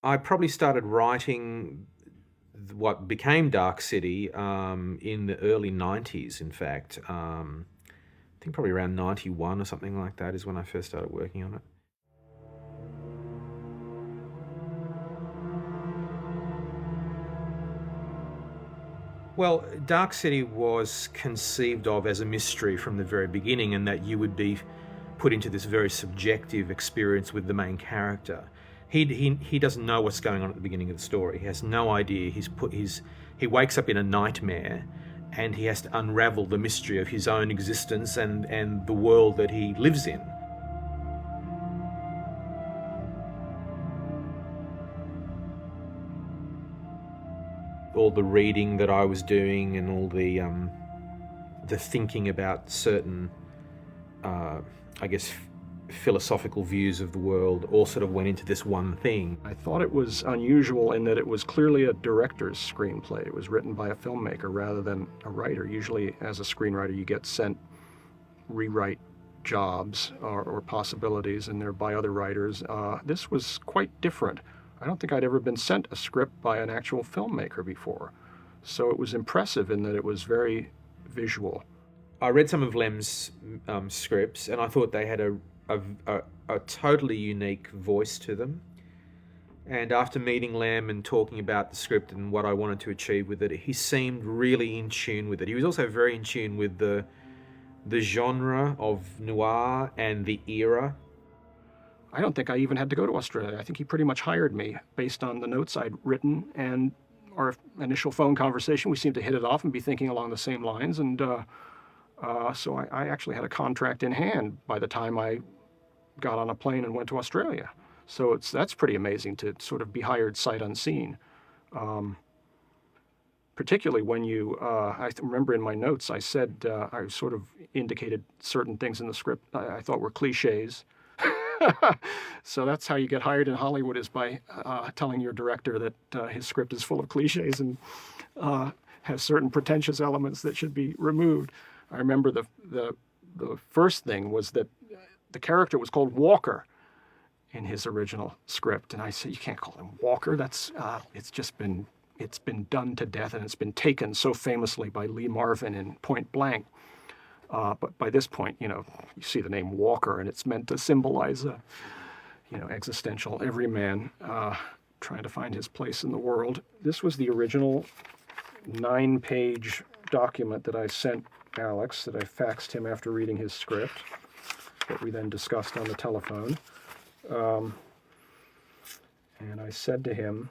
I probably started writing what became Dark City in the early 90s, in fact. I think probably around 91 or something like that is when I first started working on it. Well, Dark City was conceived of as a mystery from the very beginning, and that you would be put into this very subjective experience with the main character. He doesn't know what's going on at the beginning of the story. He has no idea. He wakes up in a nightmare, and he has to unravel the mystery of his own existence and the world that he lives in. All the reading that I was doing and all the thinking about certain, I guess, philosophical views of the world all sort of went into this one thing. I thought it was unusual in that it was clearly a director's screenplay. It was written by a filmmaker rather than a writer. Usually, as a screenwriter, you get sent rewrite jobs or possibilities, and they're by other writers. This was quite different. I don't think I'd ever been sent a script by an actual filmmaker before. So it was impressive in that it was very visual. I read some of Lem's scripts, and I thought they had a totally unique voice to them. And after meeting Lem and talking about the script and what I wanted to achieve with it, he seemed really in tune with it. He was also very in tune with the genre of noir and the era. I don't think I even had to go to Australia. I think he pretty much hired me based on the notes I'd written and our initial phone conversation. We seemed to hit it off and be thinking along the same lines. And so I actually had a contract in hand by the time I got on a plane and went to Australia. So that's pretty amazing to sort of be hired sight unseen. Particularly when I remember in my notes I said, I sort of indicated certain things in the script I thought were cliches. So that's how you get hired in Hollywood, is by telling your director that his script is full of cliches and has certain pretentious elements that should be removed. I remember the first thing was that the character was called Walker in his original script, and I said, you can't call him Walker. That's it's been done to death, and it's been taken so famously by Lee Marvin in Point Blank. But by this point, you see the name Walker, and it's meant to symbolize a, existential everyman trying to find his place in the world. This was the original 9-page document that I sent Alex, that I faxed him after reading his script, that we then discussed on the telephone. And I said to him,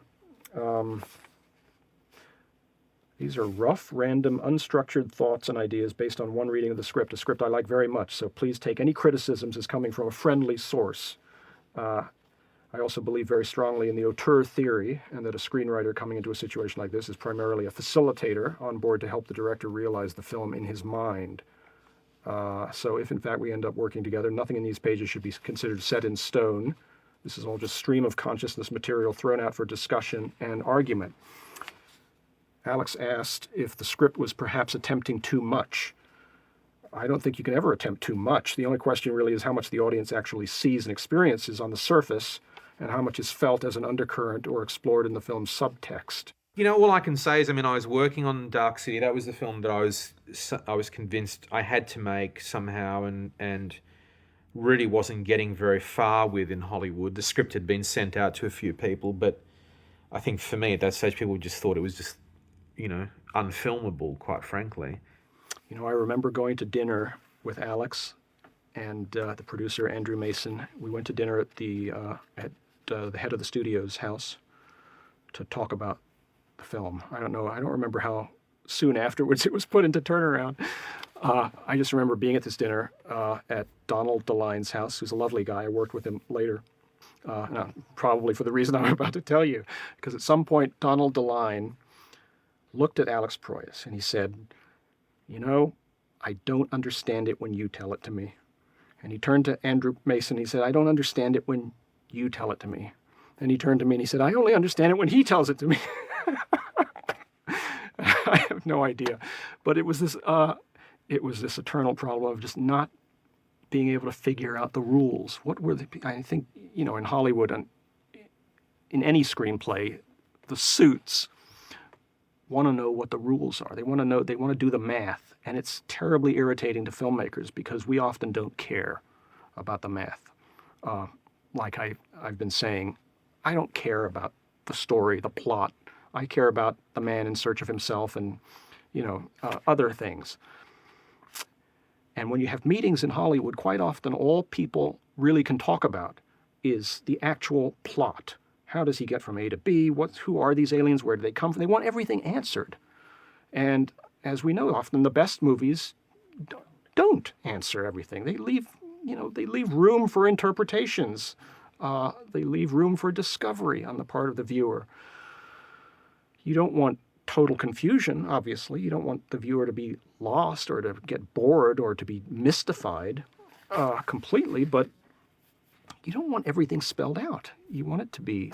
these are rough, random, unstructured thoughts and ideas based on one reading of the script, a script I like very much, so please take any criticisms as coming from a friendly source. I also believe very strongly in the auteur theory, and that a screenwriter coming into a situation like this is primarily a facilitator on board to help the director realize the film in his mind. So if in fact we end up working together, nothing in these pages should be considered set in stone. This is all just stream of consciousness material thrown out for discussion and argument. Alex asked if the script was perhaps attempting too much. I don't think you can ever attempt too much. The only question really is how much the audience actually sees and experiences on the surface, and how much is felt as an undercurrent or explored in the film's subtext. All I can say is, I was working on Dark City. That was the film that I was convinced I had to make somehow, and really wasn't getting very far with in Hollywood. The script had been sent out to a few people, but I think for me at that stage, people just thought it was just, unfilmable, quite frankly. I remember going to dinner with Alex and the producer, Andrew Mason. We went to dinner at the head of the studio's house to talk about the film. I don't remember how soon afterwards it was put into turnaround. I just remember being at this dinner at Donald DeLine's house, who's a lovely guy. I worked with him later. Probably for the reason I'm about to tell you, because at some point Donald DeLine looked at Alex Proyas and he said, I don't understand it when you tell it to me. And he turned to Andrew Mason and he said, I don't understand it when you tell it to me. And he turned to me and he said, I only understand it when he tells it to me. I have no idea. But it was this eternal problem of just not being able to figure out the rules. What were I think, in Hollywood, in any screenplay, the suits want to know what the rules are. They want to do the math. And it's terribly irritating to filmmakers because we often don't care about the math. Like I've been saying, I don't care about the story, the plot. I care about the man in search of himself and, other things. And when you have meetings in Hollywood, quite often all people really can talk about is the actual plot. How does he get from A to B? Who are these aliens? Where do they come from? They want everything answered. And as we know, often the best movies don't answer everything. They leave room for interpretations. They leave room for discovery on the part of the viewer. You don't want total confusion, obviously. You don't want the viewer to be lost or to get bored or to be mystified completely, but you don't want everything spelled out. You want it to be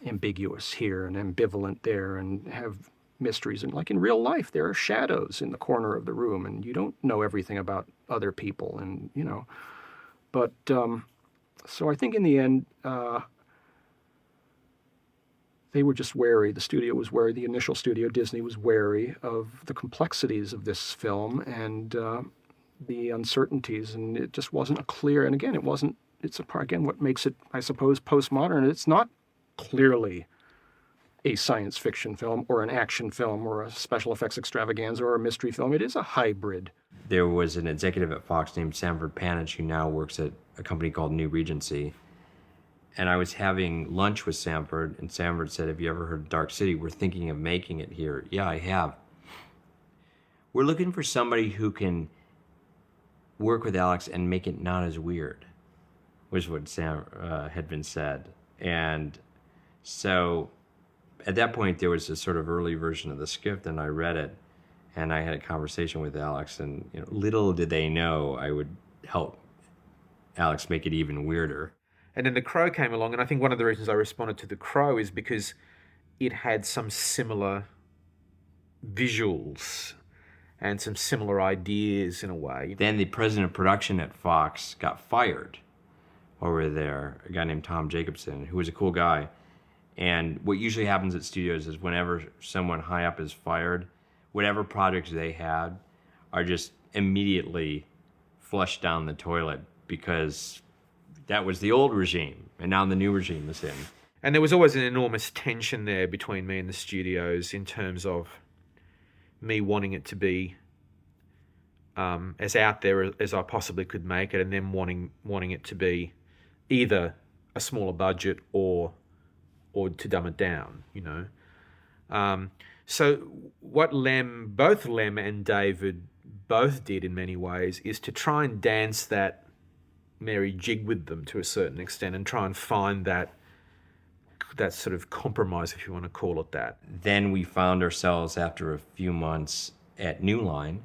ambiguous here and ambivalent there and have mysteries. And like in real life, there are shadows in the corner of the room and you don't know everything about other people. And, but so I think in the end, they were just wary. The studio was wary. The initial studio, Disney, was wary of the complexities of this film and the uncertainties. And it just wasn't clear. And again, again, what makes it, I suppose, postmodern. It's not clearly a science fiction film or an action film or a special effects extravaganza or a mystery film. It is a hybrid. There was an executive at Fox named Sanford Panich who now works at a company called New Regency. And I was having lunch with Sanford, and Sanford said, "Have you ever heard of Dark City? We're thinking of making it here." "Yeah, I have." "We're looking for somebody who can work with Alex and make it not as weird," was what Sam had been said. And so at that point, there was a sort of early version of the script, and I read it, and I had a conversation with Alex, and little did they know I would help Alex make it even weirder. And then The Crow came along, and I think one of the reasons I responded to The Crow is because it had some similar visuals and some similar ideas in a way. Then the president of production at Fox got fired over there, a guy named Tom Jacobson, who was a cool guy. And what usually happens at studios is whenever someone high up is fired, whatever projects they had are just immediately flushed down the toilet because that was the old regime, and now the new regime is in. And there was always an enormous tension there between me and the studios in terms of me wanting it to be as out there as I possibly could make it, and them wanting it to be either a smaller budget or to dumb it down, So what both Lem and David both did in many ways is to try and dance that merry jig with them to a certain extent and try and find that sort of compromise, if you want to call it that. Then we found ourselves after a few months at New Line,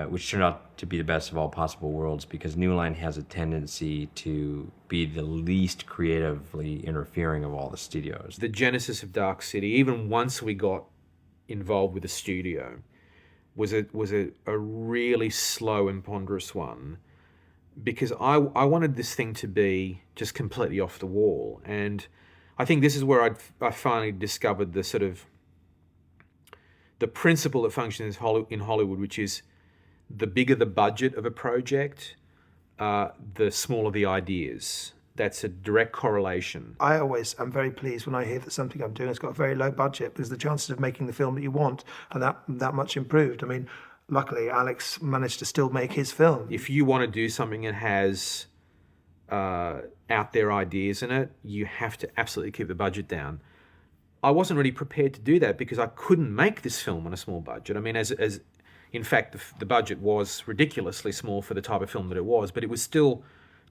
which turned out to be the best of all possible worlds because New Line has a tendency to be the least creatively interfering of all the studios. The genesis of Dark City, even once we got involved with the studio, was a really slow and ponderous one, because I wanted this thing to be just completely off the wall. And I think this is where I finally discovered the sort of the principle that functions in Hollywood, which is the bigger the budget of a project, the smaller the ideas. That's a direct correlation. I always am very pleased when I hear that something I'm doing has got a very low budget, because the chances of making the film that you want are that much improved. I mean, luckily, Alex managed to still make his film. If you want to do something that has out there ideas in it, you have to absolutely keep the budget down. I wasn't really prepared to do that because I couldn't make this film on a small budget. I mean, as in fact, the budget was ridiculously small for the type of film that it was, but it was still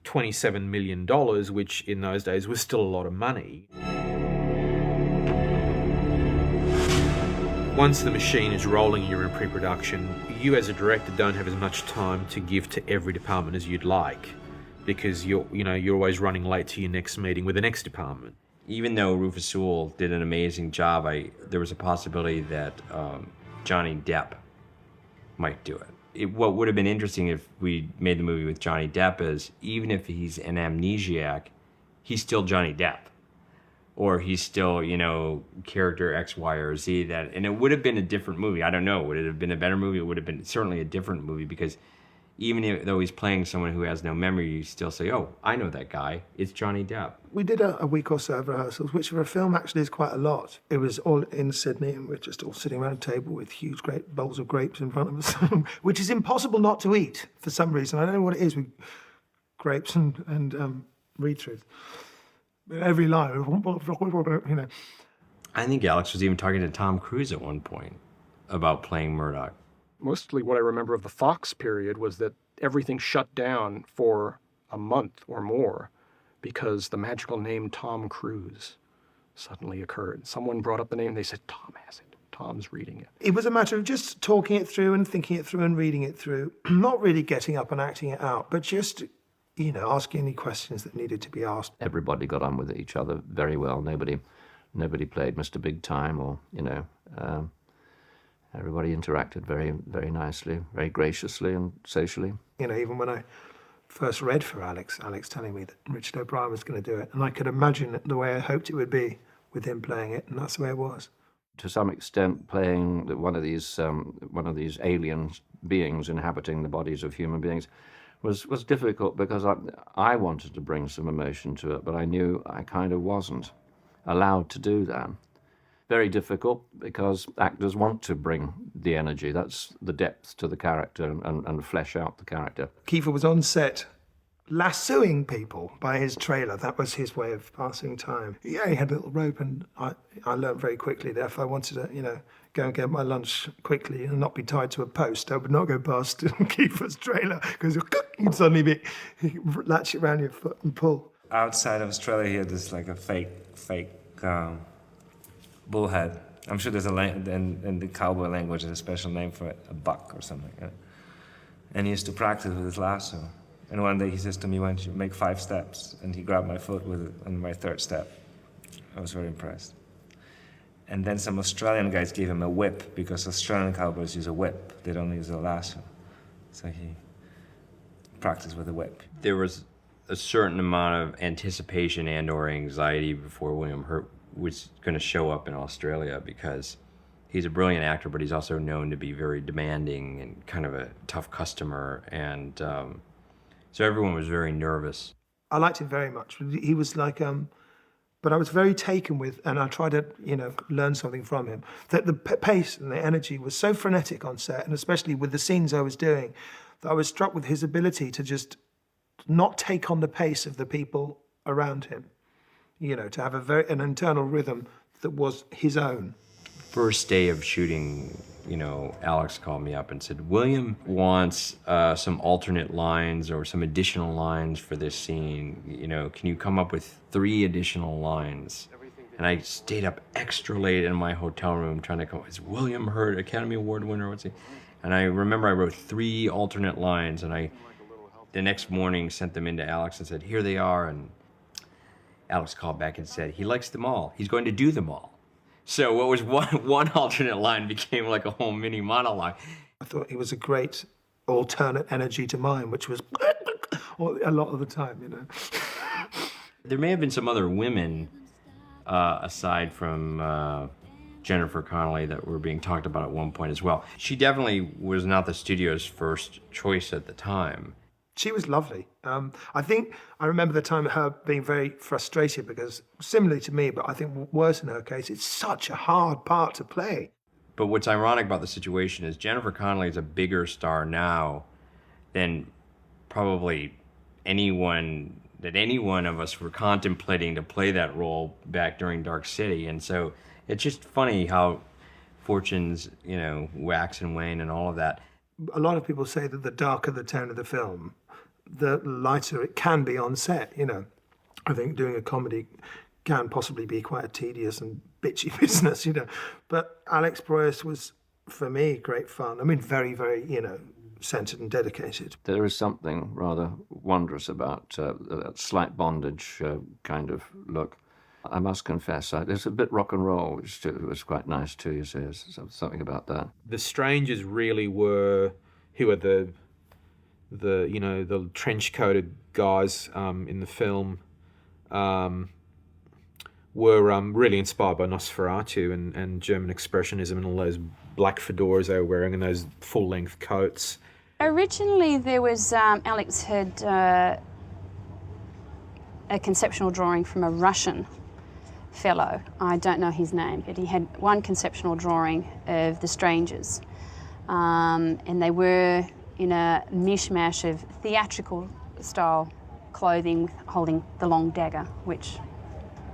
$27 million, which in those days was still a lot of money. Once the machine is rolling and you're in pre-production, you as a director don't have as much time to give to every department as you'd like, because you're always running late to your next meeting with the next department. Even though Rufus Sewell did an amazing job, there was a possibility that Johnny Depp might do it. What would have been interesting if we made the movie with Johnny Depp is, even if he's an amnesiac, he's still Johnny Depp, or he's still, character X, Y, or Z. And it would have been a different movie. I don't know. Would it have been a better movie? It would have been certainly a different movie, because even though he's playing someone who has no memory, you still say, oh, I know that guy. It's Johnny Depp. We did a week or so of rehearsals, which for a film actually is quite a lot. It was all in Sydney, and we're just all sitting around a table with huge great bowls of grapes in front of us, which is impossible not to eat for some reason. I don't know what it is with grapes and read-throughs. Every line, I think Alex was even talking to Tom Cruise at one point about playing Murdoch. Mostly what I remember of the Fox period was that everything shut down for a month or more because the magical name Tom Cruise suddenly occurred. Someone brought up the name, they said, Tom has it. Tom's reading it. It was a matter of just talking it through and thinking it through and reading it through, not really getting up and acting it out, but just, asking any questions that needed to be asked. Everybody got on with each other very well. Nobody played Mr. Big Time, or, everybody interacted very, very nicely, very graciously and socially. Even when I first read for Alex telling me that Richard O'Brien was going to do it, and I could imagine it the way I hoped it would be with him playing it, and that's the way it was. To some extent, playing one of these alien beings inhabiting the bodies of human beings was difficult, because I wanted to bring some emotion to it, but I knew I kind of wasn't allowed to do that. Very difficult, because actors want to bring the energy. That's the depth to the character and flesh out the character. Kiefer was on set lassoing people by his trailer. That was his way of passing time. Yeah, he had a little rope, and I learned very quickly that if I wanted to, go and get my lunch quickly and not be tied to a post, I would not go past Kiefer's trailer, because you'd suddenly latch it around your foot and pull. Outside of Australia here, there's like a fake bullhead. I'm sure there's in the cowboy language, there's a special name for it, a buck or something. And he used to practice with his lasso. And one day he says to me, why don't you make 5 steps? And he grabbed my foot with it on my 3rd step. I was very impressed. And then some Australian guys gave him a whip, because Australian cowboys use a whip. They don't use a lasso. So he practiced with a whip. There was a certain amount of anticipation and or anxiety before William Hurt was going to show up in Australia, because he's a brilliant actor, but he's also known to be very demanding and kind of a tough customer. And so everyone was very nervous. I liked him very much. He was like, but I was very taken with, and I tried to, learn something from him, that the pace and the energy was so frenetic on set, and especially with the scenes I was doing, that I was struck with his ability to just not take on the pace of the people around him. To have an internal rhythm that was his own. First day of shooting, Alex called me up and said, William wants some alternate lines or some additional lines for this scene. Can you come up with 3 additional lines? And I stayed up extra late in my hotel room trying to come up with, William Hurt, Academy Award winner, what's he? And I remember I wrote 3 alternate lines, and the next morning sent them in to Alex and said, here they are. And Alex called back and said, he likes them all. He's going to do them all. So what was one alternate line became like a whole mini monologue. I thought he was a great alternate energy to mine, which was a lot of the time, There may have been some other women, aside from Jennifer Connelly, that were being talked about at one point as well. She definitely was not the studio's first choice at the time. She was lovely. I think I remember the time of her being very frustrated, because similarly to me, but I think worse in her case, it's such a hard part to play. But what's ironic about the situation is Jennifer Connelly is a bigger star now than probably any one of us were contemplating to play that role back during Dark City. And so it's just funny how fortunes, wax and wane and all of that. A lot of people say that the darker the tone of the film, the lighter it can be on set, I think doing a comedy can possibly be quite a tedious and bitchy business, But Alex Proyas was, for me, great fun. I mean, very, very, centered and dedicated. There is something rather wondrous about that slight bondage kind of look. I must confess, there's a bit rock and roll, which was quite nice too, you see. There's something about that. The strangers really were, who are the trench-coated guys in the film, were really inspired by Nosferatu and German Expressionism and all those black fedoras they were wearing and those full-length coats. Originally there was, Alex had a conceptual drawing from a Russian fellow. I don't know his name, but he had one conceptual drawing of the strangers. And they were in a mishmash of theatrical style clothing holding the long dagger, which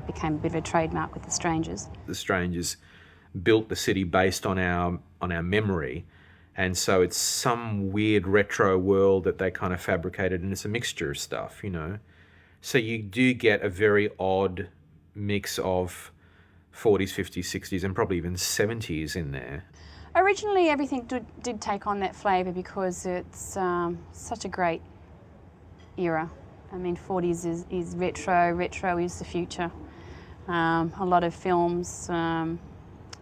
became a bit of a trademark with the strangers. The strangers built the city based on our memory, and so it's some weird retro world that they kind of fabricated, and it's a mixture of stuff, you know. So you do get a very odd mix of 40s, 50s, 60s, and probably even 70s in there. Originally everything did take on that flavour because it's such a great era. I mean, 40s is retro is the future. A lot of films,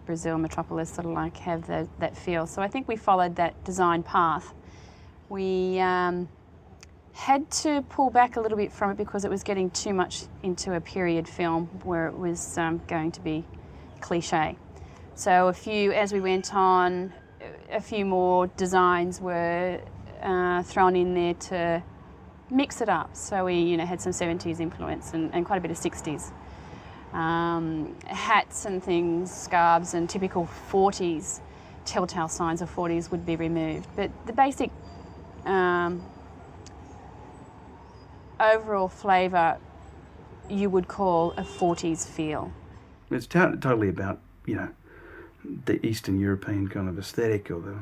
Brazil, Metropolis, sort of like have that feel. So I think we followed that design path. We had to pull back a little bit from it because it was getting too much into a period film where it was going to be cliche. So as we went on, a few more designs were thrown in there to mix it up. So we had some 70s influence and quite a bit of 60s. Hats and things, scarves and typical 40s, telltale signs of 40s would be removed. But the basic overall flavour you would call a 40s feel. It's totally about, the Eastern European kind of aesthetic or the,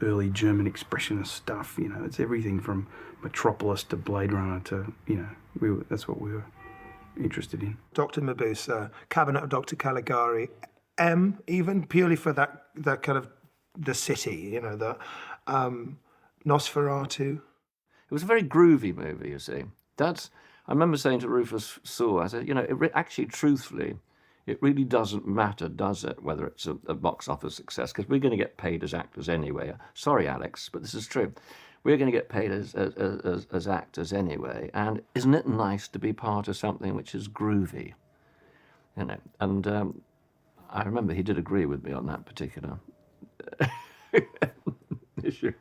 early German expressionist stuff. It's everything from Metropolis to Blade Runner to, that's what we were interested in. Dr. Mabuse, Cabinet of Dr. Caligari, M, even purely for that kind of the city, the Nosferatu. It was a very groovy movie, you see. I remember saying to Rufus Sewell, I said, actually, truthfully, it really doesn't matter, does it, whether it's a box office success, because we're going to get paid as actors anyway. Sorry, Alex, but this is true. We're going to get paid as actors anyway, and isn't it nice to be part of something which is groovy? And I remember he did agree with me on that particular issue.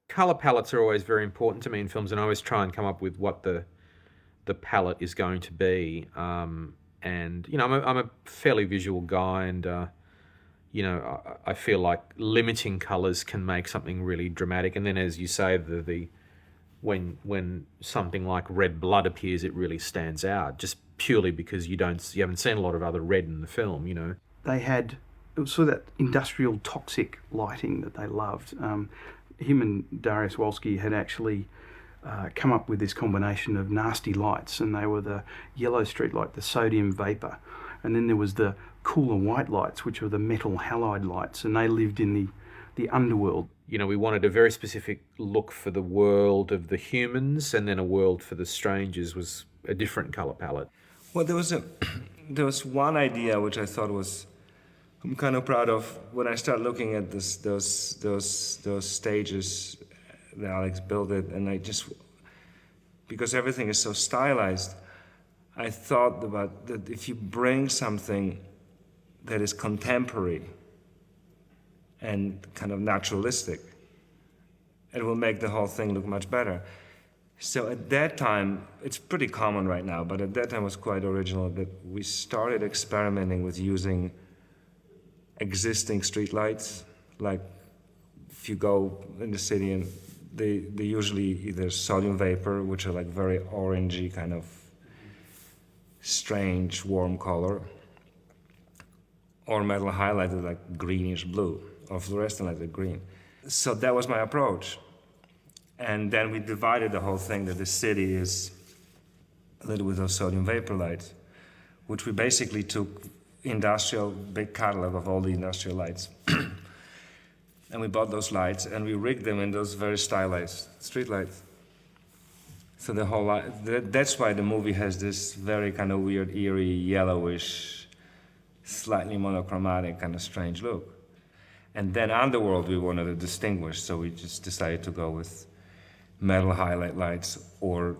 Colour palettes are always very important to me in films, and I always try and come up with what the palette is going to be. And I'm a fairly visual guy, and I feel like limiting colours can make something really dramatic. And then, as you say, when something like red blood appears, it really stands out, just purely because you haven't seen a lot of other red in the film. They had sort of that industrial toxic lighting that they loved. Him and Darius Wolski had actually come up with this combination of nasty lights, and they were the yellow street light, the sodium vapor, and then there was the cooler white lights, which were the metal halide lights, and they lived in the underworld. We wanted a very specific look for the world of the humans, and then a world for the strangers was a different colour palette. Well, there was one idea which I thought I'm kind of proud of when I start looking at those stages that Alex built it, and because everything is so stylized, I thought about that if you bring something that is contemporary and kind of naturalistic, it will make the whole thing look much better. So at that time, it's pretty common right now, but at that time it was quite original that we started experimenting with using existing streetlights. Like if you go in the city, and they usually either sodium vapor, which are like very orangey kind of strange warm color, or metal highlighted like greenish blue, or fluorescent lighted green. So that was my approach. And then we divided the whole thing that the city is lit with those sodium vapor lights, which we basically took big catalog of all the industrial lights. And we bought those lights and we rigged them in those very stylized street lights. So the whole that's why the movie has this very kind of weird, eerie, yellowish, slightly monochromatic, kind of strange look. And then Underworld we wanted to distinguish, so we just decided to go with metal highlight lights or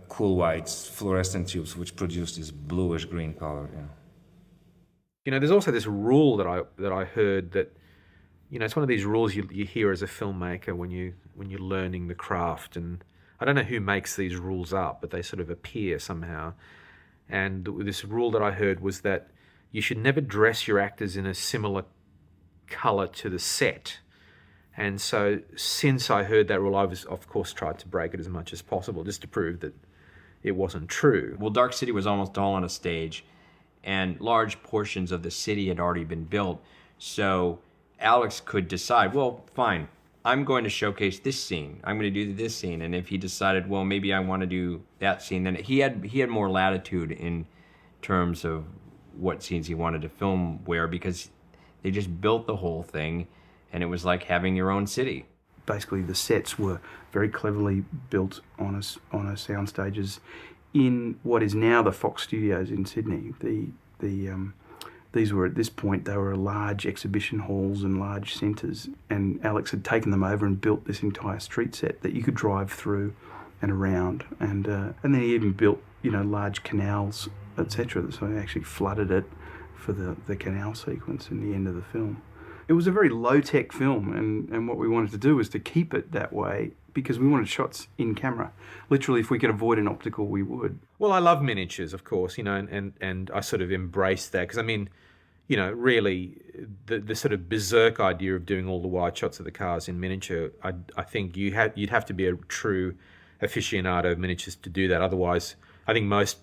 cool whites, fluorescent tubes, which produce this bluish green color. Yeah. You know, there's also this rule that I heard that, you know, it's one of these rules you hear as a filmmaker when you're learning the craft, and I don't know who makes these rules up, but they sort of appear somehow. And this rule that I heard was that you should never dress your actors in a similar colour to the set. And so since I heard that rule, I was, of course, tried to break it as much as possible just to prove that it wasn't true. Well, Dark City was almost all on a stage, and large portions of the city had already been built. So Alex could decide, well, fine, I'm going to showcase this scene. I'm going to do this scene. And if he decided, well, maybe I want to do that scene, then he had more latitude in terms of what scenes he wanted to film where, because they just built the whole thing, and it was like having your own city. Basically, the sets were very cleverly built on a sound stages in what is now the Fox Studios in Sydney. These were, at this point, they were large exhibition halls and large centres, and Alex had taken them over and built this entire street set that you could drive through and around, and then he even built, you know, large canals, etc. So he actually flooded it for the canal sequence in the end of the film. It was a very low-tech film, and what we wanted to do was to keep it that way because we wanted shots in camera. Literally, if we could avoid an optical, we would. Well, I love miniatures, of course, you know, and I sort of embraced that because, I mean, you know, really, the sort of berserk idea of doing all the wide shots of the cars in miniature, I think you'd have to be a true aficionado of miniatures to do that. Otherwise, I think most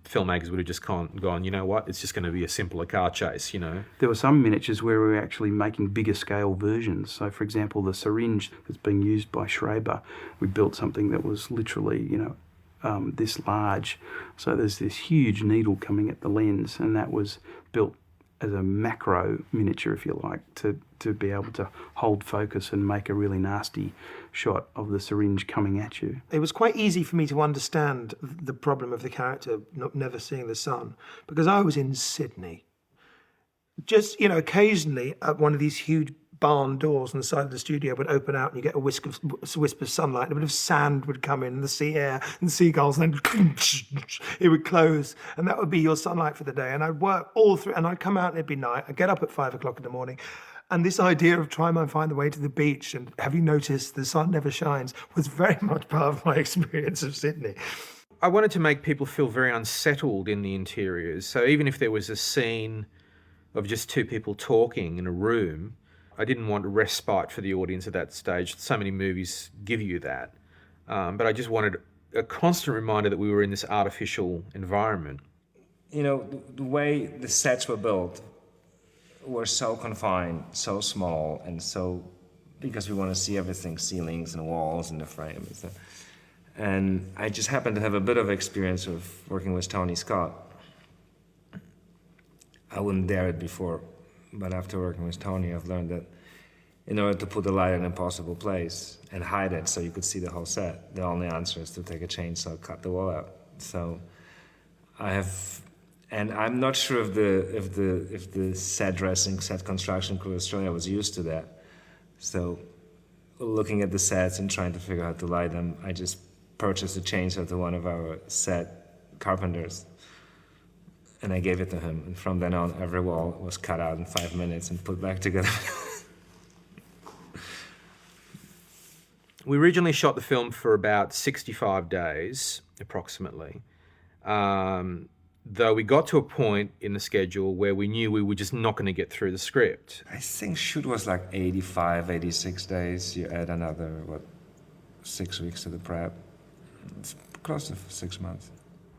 filmmakers would have just gone, you know what, it's just going to be a simpler car chase, you know. There were some miniatures where we were actually making bigger scale versions. So, for example, the syringe that's being used by Schreiber, we built something that was literally, you know, this large. So there's this huge needle coming at the lens, and that was built as a macro miniature, if you like, to be able to hold focus and make a really nasty shot of the syringe coming at you. It was quite easy for me to understand the problem of the character never seeing the sun, because I was in Sydney. Just, you know, occasionally at one of these huge barn doors on the side of the studio would open out and you get a wisp of sunlight, and a bit of sand would come in, and the sea air and seagulls, and then it would close, and that would be your sunlight for the day. And I'd work all through, and I'd come out and it'd be night. I'd get up at 5 o'clock in the morning, and this idea of trying to find the way to the beach and have you noticed the sun never shines was very much part of my experience of Sydney. I wanted to make people feel very unsettled in the interiors. So even if there was a scene of just two people talking in a room, I didn't want a respite for the audience at that stage. So many movies give you that. But I just wanted a constant reminder that we were in this artificial environment. You know, the way the sets were built were so confined, so small, and so, because we want to see everything, ceilings and walls and the frame and stuff. And I just happened to have a bit of experience of working with Tony Scott. I wouldn't dare it before, but after working with Tony, I've learned that in order to put the light in an impossible place and hide it so you could see the whole set, the only answer is to take a chainsaw, cut the wall out. So I have, and I'm not sure if the set dressing, set construction crew in Australia was used to that. So looking at the sets and trying to figure out how to light them, I just purchased a chainsaw to one of our set carpenters, and I gave it to him. And from then on, every wall was cut out in 5 minutes and put back together. We originally shot the film for about 65 days, approximately. Though we got to a point in the schedule where we knew we were just not going to get through the script. I think shoot was like 85, 86 days. You add another, 6 weeks to the prep. It's close to 6 months.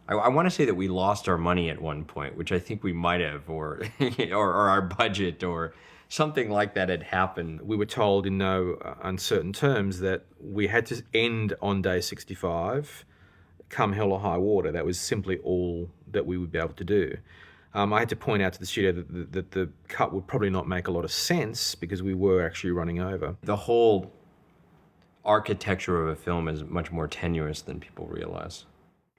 I want to say that we lost our money at one point, which I think we might have, or our budget, or something like that had happened. We were told in no uncertain terms that we had to end on day 65, come hell or high water. That was simply all that we would be able to do. I had to point out to the studio that the cut would probably not make a lot of sense because we were actually running over. The whole architecture of a film is much more tenuous than people realize.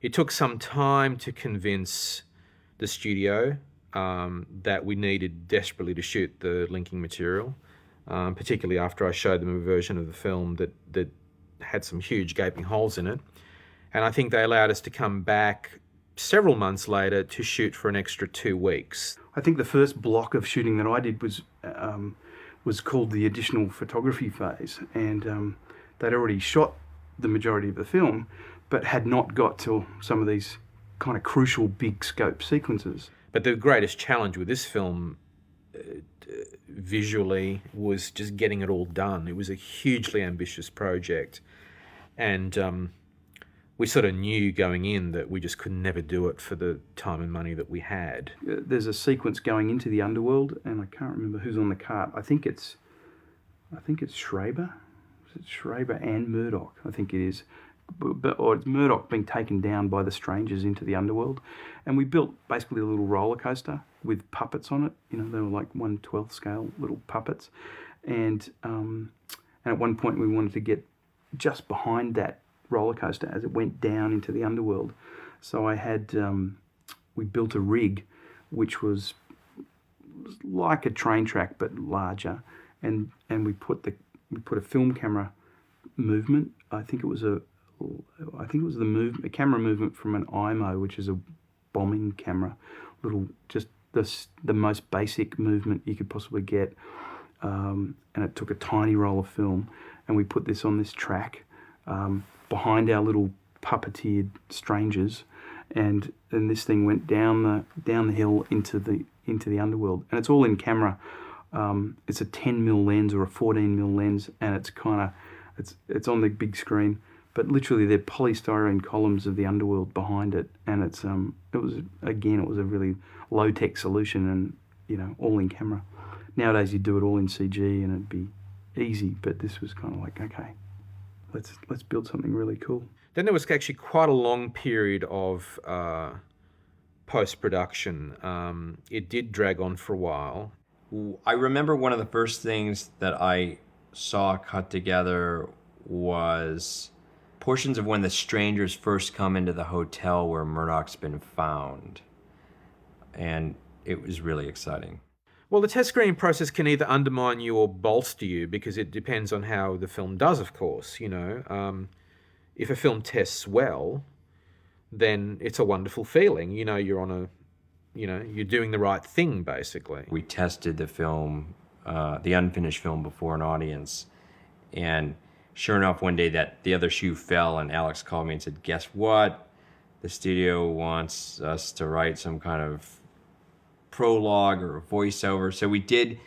It took some time to convince the studio that we needed desperately to shoot the linking material, particularly after I showed them a version of the film that had some huge gaping holes in it. And I think they allowed us to come back several months later to shoot for an extra 2 weeks. I think the first block of shooting that I did was called the additional photography phase, and they'd already shot the majority of the film, but had not got to some of these kind of crucial big scope sequences. But the greatest challenge with this film visually was just getting it all done. It was a hugely ambitious project, and we sort of knew going in that we just could never do it for the time and money that we had. There's a sequence going into the underworld, and I can't remember who's on the cart. I think it's Schreiber. Is it Schreiber and Murdoch? I think it is. Or it's Murdoch being taken down by the strangers into the underworld. And we built basically a little roller coaster with puppets on it. You know, they were like 1/12 scale little puppets. And at one point we wanted to get just behind that roller coaster as it went down into the underworld. So I had, we built a rig which was like a train track but larger. And we put a film camera movement. I think it was a camera movement from an IMO, which is a bombing camera, just the most basic movement you could possibly get, and it took a tiny roll of film, and we put this on this track behind our little puppeteered strangers, and this thing went down the hill into the underworld, and it's all in camera. It's a 10mm lens or a 14mm lens, and it's on the big screen. But literally, they're polystyrene columns of the underworld behind it, and it was a really low-tech solution, and all in camera. Nowadays, you do it all in CG, and it'd be easy. But this was kind of like, okay, let's build something really cool. Then there was actually quite a long period of post-production. It did drag on for a while. I remember one of the first things that I saw cut together was portions of when the strangers first come into the hotel where Murdoch's been found. And it was really exciting. Well, the test screening process can either undermine you or bolster you, because it depends on how the film does, of course. If a film tests well, then it's a wonderful feeling. You're doing the right thing, basically. We tested the film, the unfinished film, before an audience, and sure enough, one day that the other shoe fell, and Alex called me and said, "Guess what? The studio wants us to write some kind of prologue or a voiceover." So we did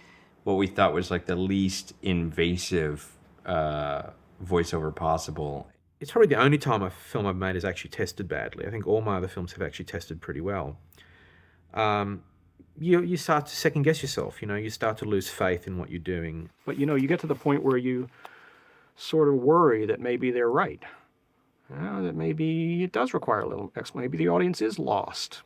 what we thought was like the least invasive voiceover possible. It's probably the only time a film I've made has actually tested badly. I think all my other films have actually tested pretty well. You start to second guess yourself. You start to lose faith in what you're doing. But you get to the point where you sort of worry that maybe they're right. That maybe it does require a little explanation. Maybe the audience is lost.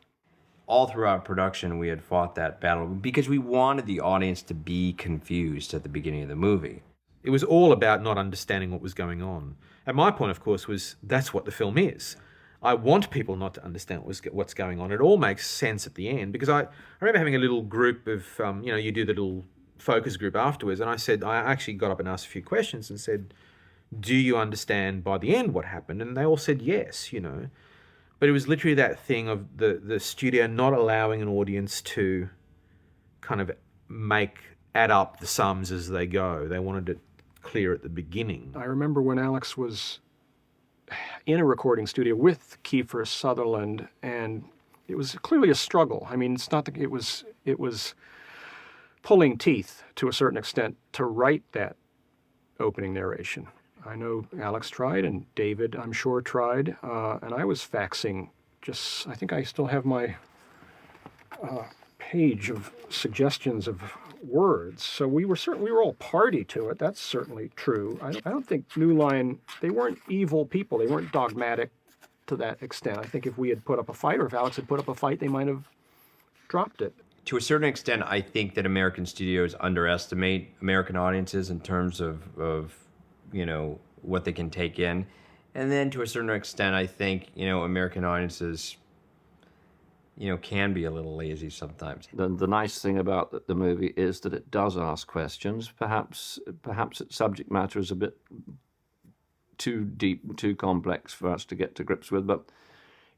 All throughout production, we had fought that battle because we wanted the audience to be confused at the beginning of the movie. It was all about not understanding what was going on. And my point, of course, was that's what the film is. I want people not to understand what's going on. It all makes sense at the end, because I remember having a little group of, you do the little focus group afterwards, and I actually got up and asked a few questions and said, "Do you understand by the end what happened?" And they all said yes, But it was literally that thing of the studio not allowing an audience to kind of add up the sums as they go. They wanted it clear at the beginning. I remember when Alex was in a recording studio with Kiefer Sutherland, and it was clearly a struggle. I mean, it's not that it was pulling teeth to a certain extent to write that opening narration. I know Alex tried, and David, I'm sure, tried, and I was faxing I think I still have my page of suggestions of words. So we were all party to it. That's certainly true. I don't think New Line, they weren't evil people. They weren't dogmatic to that extent. I think if we had put up a fight, or if Alex had put up a fight, they might have dropped it. To a certain extent, I think that American studios underestimate American audiences in terms of what they can take in. And then to a certain extent, I think, American audiences, can be a little lazy sometimes. The nice thing about the movie is that it does ask questions. Perhaps its subject matter is a bit too deep, too complex for us to get to grips with, but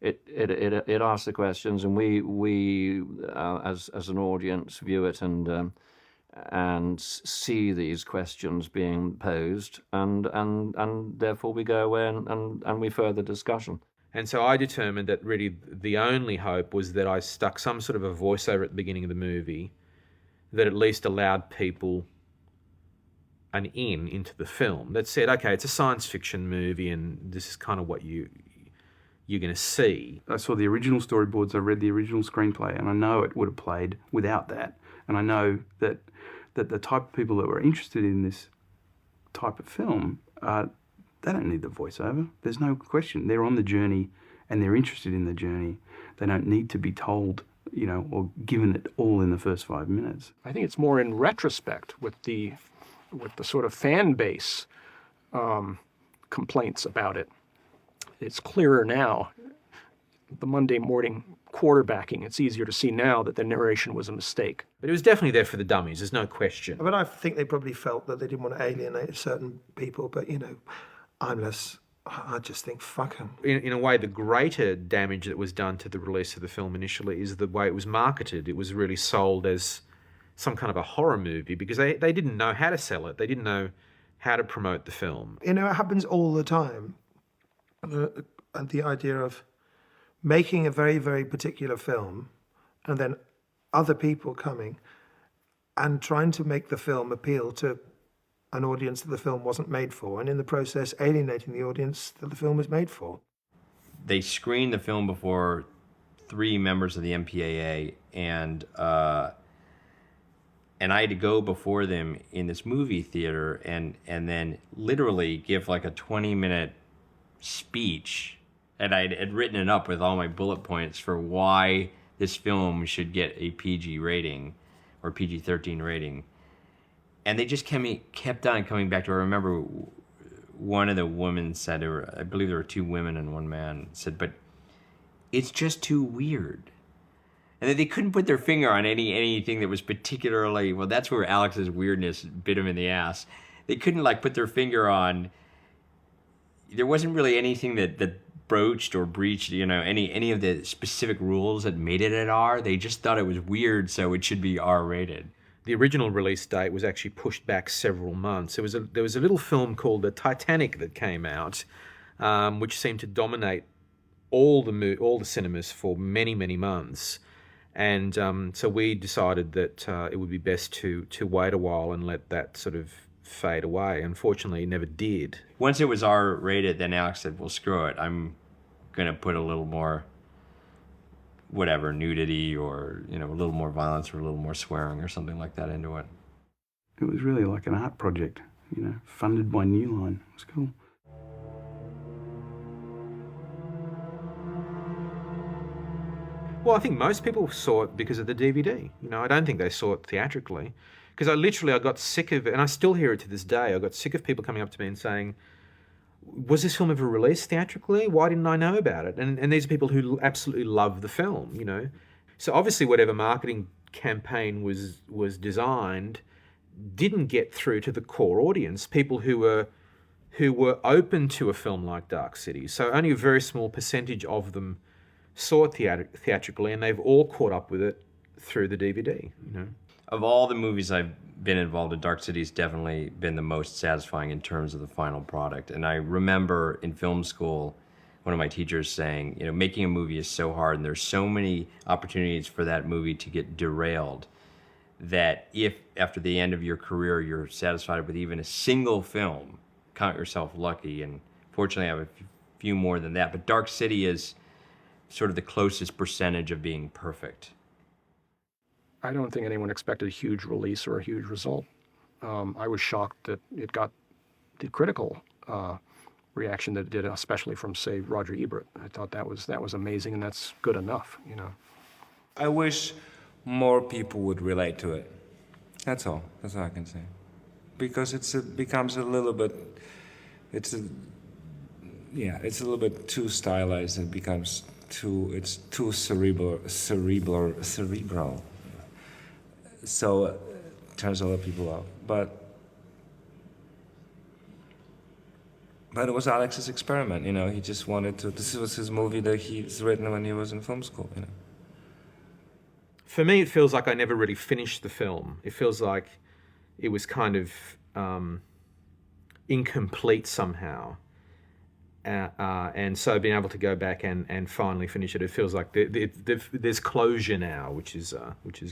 it asks the questions, and we as an audience view it and see these questions being posed, and therefore we go away and we further discussion. And so I determined that really the only hope was that I stuck some sort of a voiceover at the beginning of the movie that at least allowed people an in into the film, that said, okay, it's a science fiction movie and this is kind of what you're going to see. I saw the original storyboards, I read the original screenplay, and I know it would have played without that. And I know that the type of people that were interested in this type of film, they don't need the voiceover. There's no question. They're on the journey and they're interested in the journey. They don't need to be told, or given it all in the first 5 minutes. I think it's more in retrospect with the sort of fan base complaints about it. It's clearer now. The Monday morning quarterbacking, it's easier to see now that the narration was a mistake. But it was definitely there for the dummies, there's no question. But I think they probably felt that they didn't want to alienate certain people, but I just think, fuck them. In a way, the greater damage that was done to the release of the film initially is the way it was marketed. It was really sold as some kind of a horror movie because they didn't know how to sell it. They didn't know how to promote the film. It happens all the time. And the idea of making a very, very particular film and then other people coming and trying to make the film appeal to an audience that the film wasn't made for, and in the process alienating the audience that the film was made for. They screened the film before 3 members of the MPAA, and I had to go before them in this movie theater and then literally give like a 20-minute speech, and I had written it up with all my bullet points for why this film should get a PG rating or PG-13 rating. And they just kept on coming back to it. I remember one of the women said, I believe there were 2 women and 1 man, said, but it's just too weird. And they couldn't put their finger on anything that was particularly, well, that's where Alex's weirdness bit him in the ass. They couldn't put their finger on, there wasn't really anything that broached or breached, any of the specific rules that made it at R. They just thought it was weird, so it should be R-rated. The original release date was actually pushed back several months. There was a little film called The Titanic that came out, which seemed to dominate all the cinemas for many, many months. And so we decided that it would be best to wait a while and let that sort of fade away. Unfortunately, it never did. Once it was R-rated, then Alex said, well, screw it. I'm going to put a little more nudity or, a little more violence or a little more swearing or something like that into it. It was really like an art project, funded by New Line. It was cool. Well, I think most people saw it because of the DVD. I don't think they saw it theatrically. Because I got sick of it, and I still hear it to this day. I got sick of people coming up to me and saying, was this film ever released theatrically? Why didn't I know about it? And these are people who absolutely love the film, So obviously whatever marketing campaign was designed didn't get through to the core audience, people who were open to a film like Dark City. So only a very small percentage of them saw it theatrically, and they've all caught up with it through the DVD, Of all the movies I've been involved in, Dark City's definitely been the most satisfying in terms of the final product. And I remember in film school, one of my teachers saying, making a movie is so hard and there's so many opportunities for that movie to get derailed that if after the end of your career you're satisfied with even a single film, count yourself lucky. And fortunately I have a few more than that. But Dark City is sort of the closest percentage of being perfect. I don't think anyone expected a huge release or a huge result. I was shocked that it got the critical reaction that it did, especially from, say, Roger Ebert. I thought that was amazing, and that's good enough, I wish more people would relate to it. That's all. That's all I can say. Because becomes a little bit, it's a little bit too stylized. It becomes it's too cerebral. So it turns a lot of people off. But But it was Alex's experiment, you know. He just wanted to. This was his movie that he's written when he was in film school, you know. For me, it feels like I never really finished the film. It feels like it was kind of incomplete somehow. And so being able to go back and finally finish it, it feels like there's closure now, which is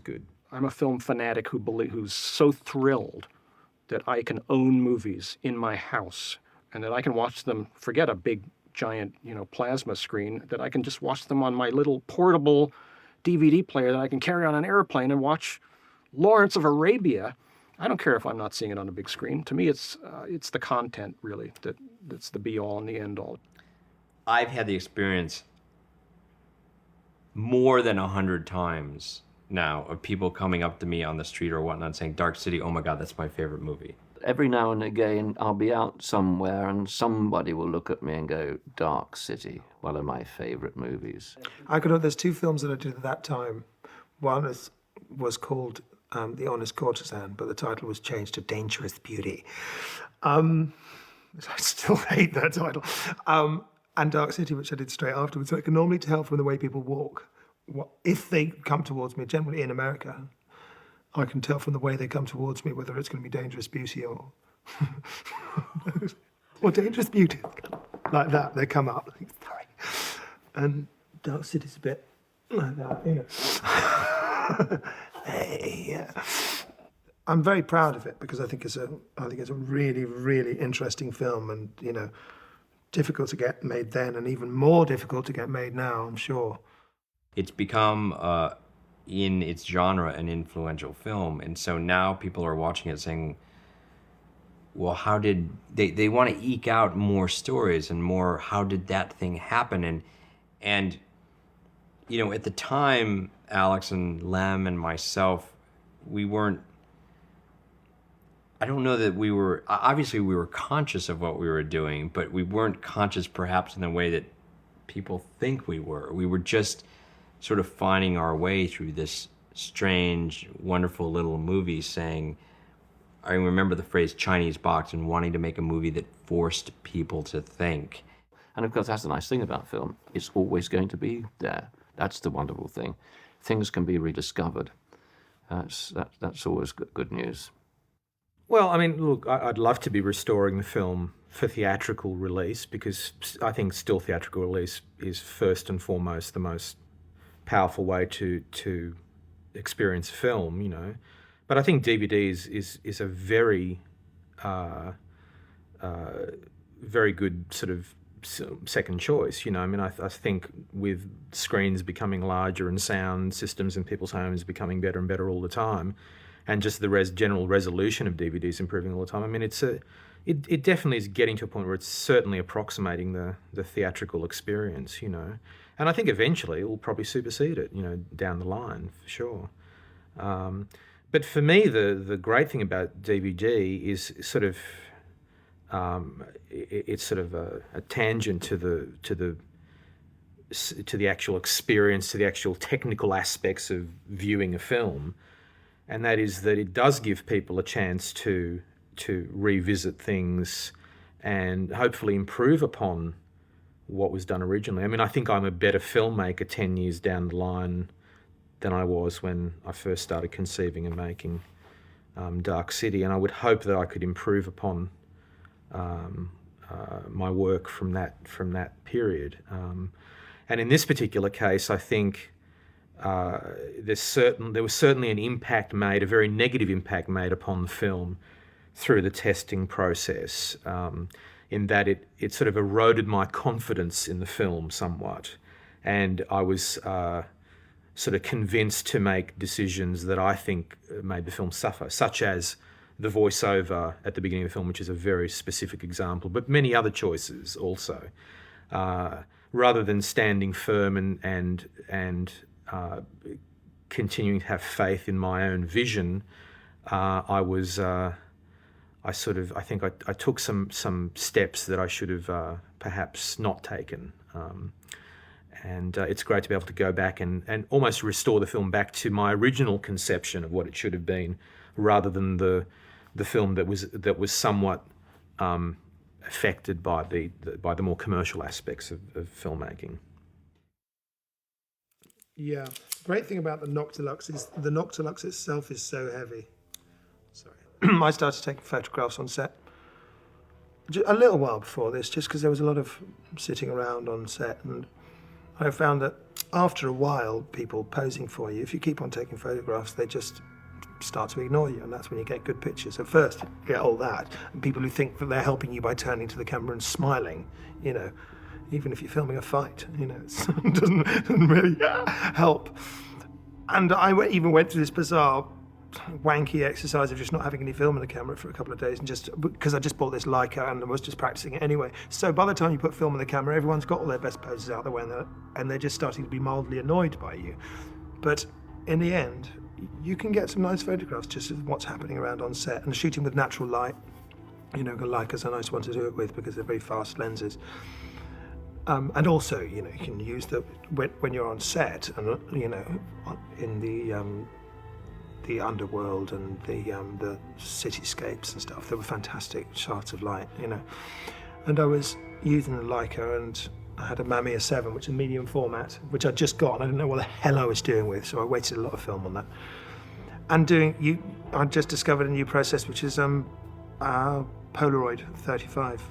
good. I'm a film fanatic who's so thrilled that I can own movies in my house and that I can watch them, forget a big, giant, plasma screen, that I can just watch them on my little portable DVD player that I can carry on an airplane and watch Lawrence of Arabia. I don't care if I'm not seeing it on a big screen. To me, it's the content, really, that's the be-all and the end-all. I've had the experience more than 100 times now of people coming up to me on the street or whatnot saying, Dark City, oh my God, that's my favorite movie. Every now and again, I'll be out somewhere and somebody will look at me and go, Dark City, one of my favorite movies. There's two films that I did at that time. One was called The Honest Courtesan, but the title was changed to Dangerous Beauty. I still hate that title. And Dark City, which I did straight afterwards. So I can normally tell from the way people walk, if they come towards me, generally in America, I can tell from the way they come towards me whether it's going to be Dangerous Beauty or Dangerous Beauty. Like that, they come up. Like, sorry. And Dark City's a bit like that, Hey, yeah. I'm very proud of it because I think it's a really, really interesting film, and difficult to get made then, and even more difficult to get made now, I'm sure. It's become, in its genre, an influential film, and so now people are watching it saying, well, how did they want to eke out more stories and more, how did that thing happen? And at the time, Alex and Lem and myself, we weren't, I don't know that we were, obviously we were conscious of what we were doing, but we weren't conscious perhaps in the way that people think we were. We were just sort of finding our way through this strange, wonderful little movie saying, I remember the phrase Chinese box, and wanting to make a movie that forced people to think. And of course, that's the nice thing about film. It's always going to be there. That's the wonderful thing. Things can be rediscovered. That's always good news. Well, I mean, look, I'd love to be restoring the film for theatrical release, because I think still theatrical release is first and foremost the most powerful way to experience film, But I think DVD is a very, very good sort of second choice, I mean, I think with screens becoming larger and sound systems in people's homes becoming better and better all the time, and just the general resolution of DVDs improving all the time, I mean, it definitely is getting to a point where it's certainly approximating the theatrical experience, And I think eventually it will probably supersede it, down the line, for sure. But for me, the great thing about DVD is sort of, it's sort of a tangent to the actual experience, to the actual technical aspects of viewing a film, and that is that it does give people a chance to revisit things and hopefully improve upon what was done originally. I mean, I think I'm a better filmmaker 10 years down the line than I was when I first started conceiving and making Dark City, and I would hope that I could improve upon my work from that period. And in this particular case, I think there was certainly an impact made, a very negative impact made upon the film through the testing process, in that it sort of eroded my confidence in the film somewhat, and I was sort of convinced to make decisions that I think made the film suffer, such as the voiceover at the beginning of the film, which is a very specific example, but many other choices also. Rather than standing firm and continuing to have faith in my own vision, I took some steps that I should have perhaps not taken. And it's great to be able to go back and almost restore the film back to my original conception of what it should have been, rather than the film that was somewhat affected by the more commercial aspects of filmmaking. Yeah. Great thing about the Noctilux is the Noctilux itself is so heavy. Sorry. I started taking photographs on set a little while before this, just because there was a lot of sitting around on set, and I found that after a while, people posing for you, if you keep on taking photographs, they just start to ignore you, and that's when you get good pictures. At first, you get all that, and people who think that they're helping you by turning to the camera and smiling, you know, even if you're filming a fight, you know, it doesn't really help. And I even went through this bizarre, wanky exercise of just not having any film in the camera for a couple of days, and just because I just bought this Leica and I was just practicing it anyway. So by the time you put film in the camera, everyone's got all their best poses out the way, and they're just starting to be mildly annoyed by you. But in the end, you can get some nice photographs just of what's happening around on set, and shooting with natural light. You know, Leica's a nice one to do it with because they're very fast lenses. And also, you know, you can use when you're on set, and you know, in the underworld and the cityscapes and stuff. They were fantastic shots of light, you know. And I was using the Leica, and I had a Mamiya 7, which is medium format, which I'd just got, and I didn't know what the hell I was doing with, so I waited a lot of film on that. And I just discovered a new process, which is Polaroid 35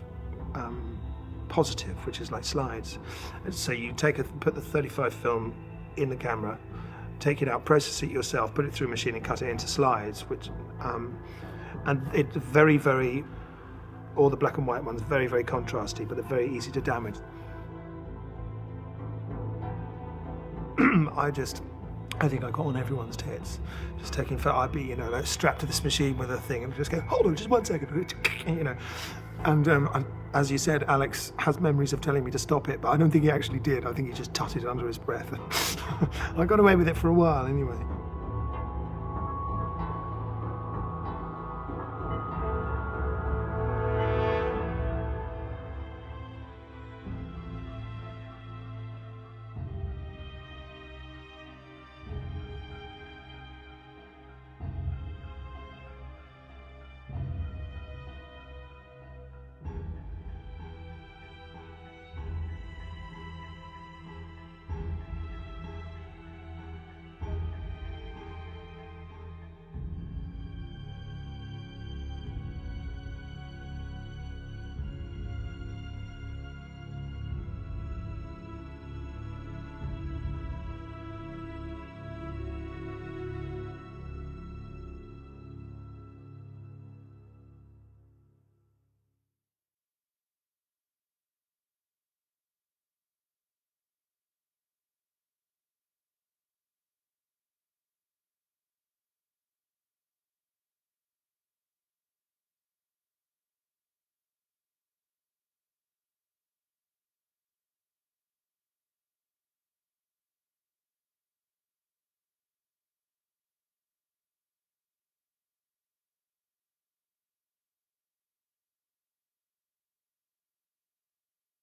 positive, which is like slides. And so you put the 35 film in the camera, take it out, process it yourself, put it through a machine and cut it into slides, which and it's very, very, all the black and white ones, very, very contrasty, but they're very easy to damage. I think I got on everyone's tits. Just taking I'd be, you know, like strapped to this machine with a thing and just go, hold on, just 1 second, you know. And as you said, Alex has memories of telling me to stop it, but I don't think he actually did. I think he just tutted under his breath. I got away with it for a while anyway.